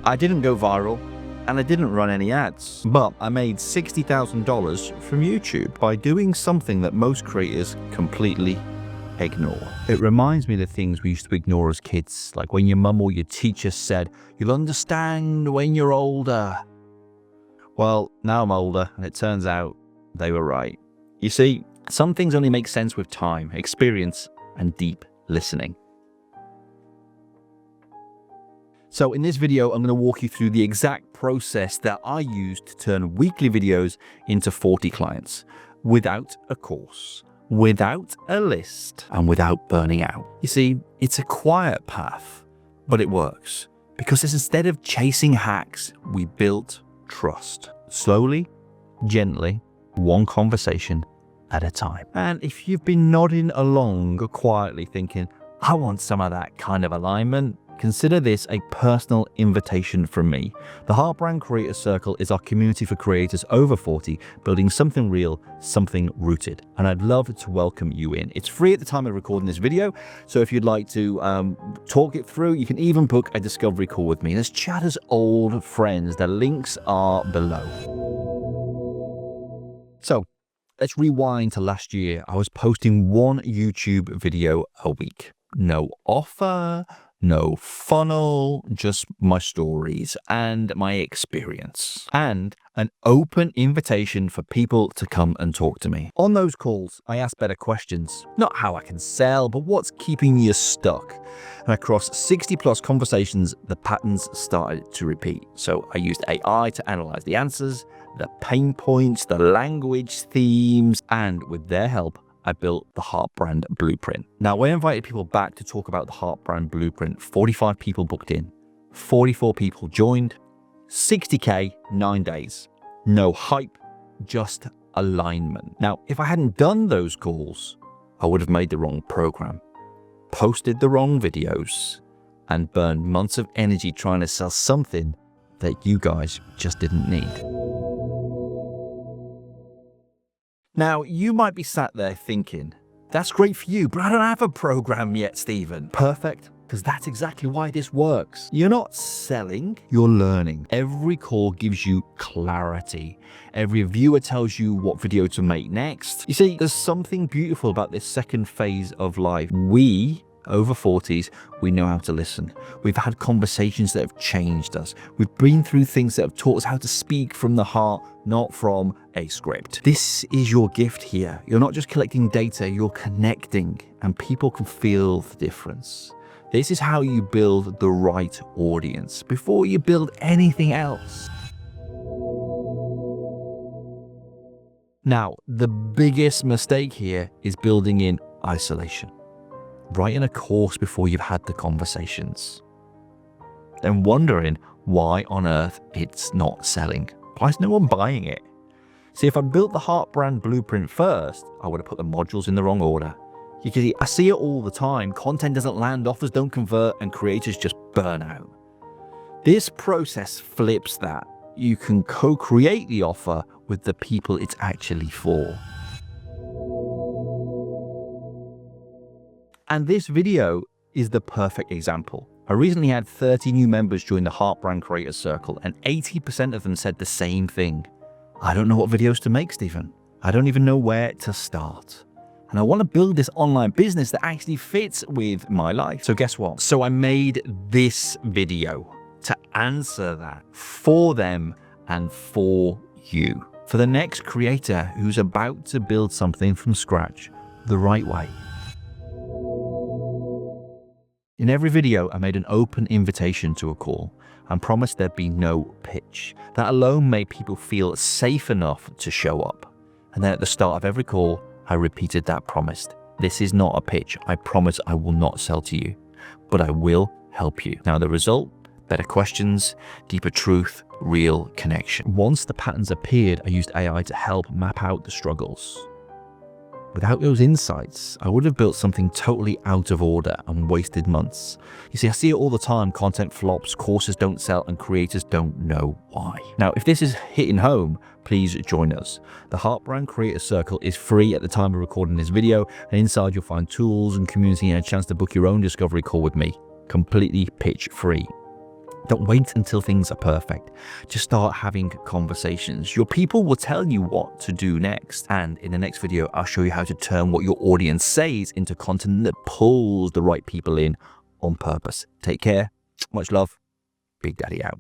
I didn't go viral, and I didn't run any ads, but I made $60,000 from YouTube by doing something that most creators completely ignore. It reminds me of the things we used to ignore as kids, like when your mum or your teacher said, "You'll understand when you're older." Well, now I'm older, and it turns out they were right. You see, some things only make sense with time, experience, and deep listening. So in this video, I'm going to walk you through the exact process that I used to turn weekly videos into 40 clients without a course, without a list, and without burning out. You see, it's a quiet path, but it works because instead of chasing hacks, we built trust. Slowly, gently, one conversation at a time. And if you've been nodding along quietly thinking, I want some of that kind of alignment, consider this a personal invitation from me. The Heartbrand Creator Circle is our community for creators over 40, building something real, something rooted. And I'd love to welcome you in. It's free at the time of recording this video, so if you'd like to talk it through, you can even book a discovery call with me. Let's chat as old friends. The links are below. So let's rewind to last year. I was posting one YouTube video a week. No offer, no funnel, just my stories and my experience, and an open invitation for people to come and talk to me. On those calls, I ask better questions, not how I can sell, but what's keeping you stuck. And across 60 plus conversations, the patterns started to repeat. So I used AI to analyze the answers, the pain points, the language themes, and with their help, I built the Heartbrand Blueprint. Now, when I invited people back to talk about the Heartbrand Blueprint, 45 people booked in, 44 people joined, 60K, 9 days. No hype, just alignment. Now, if I hadn't done those calls, I would have made the wrong program, posted the wrong videos, and burned months of energy trying to sell something that you guys just didn't need. Now, you might be sat there thinking, that's great for you, but I don't have a program yet, Stephen. Perfect, because that's exactly why this works. You're not selling, you're learning. Every call gives you clarity. Every viewer tells you what video to make next. You see, there's something beautiful about this second phase of life. We, over 40s, we know how to listen. We've had conversations that have changed us. We've been through things that have taught us how to speak from the heart, not from a script. This is your gift here. You're not just collecting data, you're connecting, and people can feel the difference. This is how you build the right audience before you build anything else. Now, the biggest mistake here is building in isolation. Writing a course before you've had the conversations. Then wondering why on earth it's not selling. Why is no one buying it? See, if I built the Heartbrand Blueprint first, I would have put the modules in the wrong order. You can see, I see it all the time. Content doesn't land, offers don't convert, and creators just burn out. This process flips that. You can co-create the offer with the people it's actually for. And this video is the perfect example. I recently had 30 new members join the Heartbrand Creator Circle, and 80% of them said the same thing. I don't know what videos to make, Stephen. I don't even know where to start. And I want to build this online business that actually fits with my life. So guess what? So I made this video to answer that for them and for you. For the next creator who's about to build something from scratch the right way. In every video, I made an open invitation to a call and promised there'd be no pitch. That alone made people feel safe enough to show up. And then at the start of every call, I repeated that promise. This is not a pitch. I promise I will not sell to you, but I will help you. Now the result, better questions, deeper truth, real connection. Once the patterns appeared, I used AI to help map out the struggles. Without those insights, I would have built something totally out of order and wasted months. You see, I see it all the time. Content flops, courses don't sell, and creators don't know why. Now, if this is hitting home, please join us. The Heartbrand Creator Circle is free at the time of recording this video, and inside you'll find tools and community and a chance to book your own discovery call with me, completely pitch free. Don't wait until things are perfect. Just start having conversations. Your people will tell you what to do next. And in the next video, I'll show you how to turn what your audience says into content that pulls the right people in on purpose. Take care. Much love. Big Daddy out.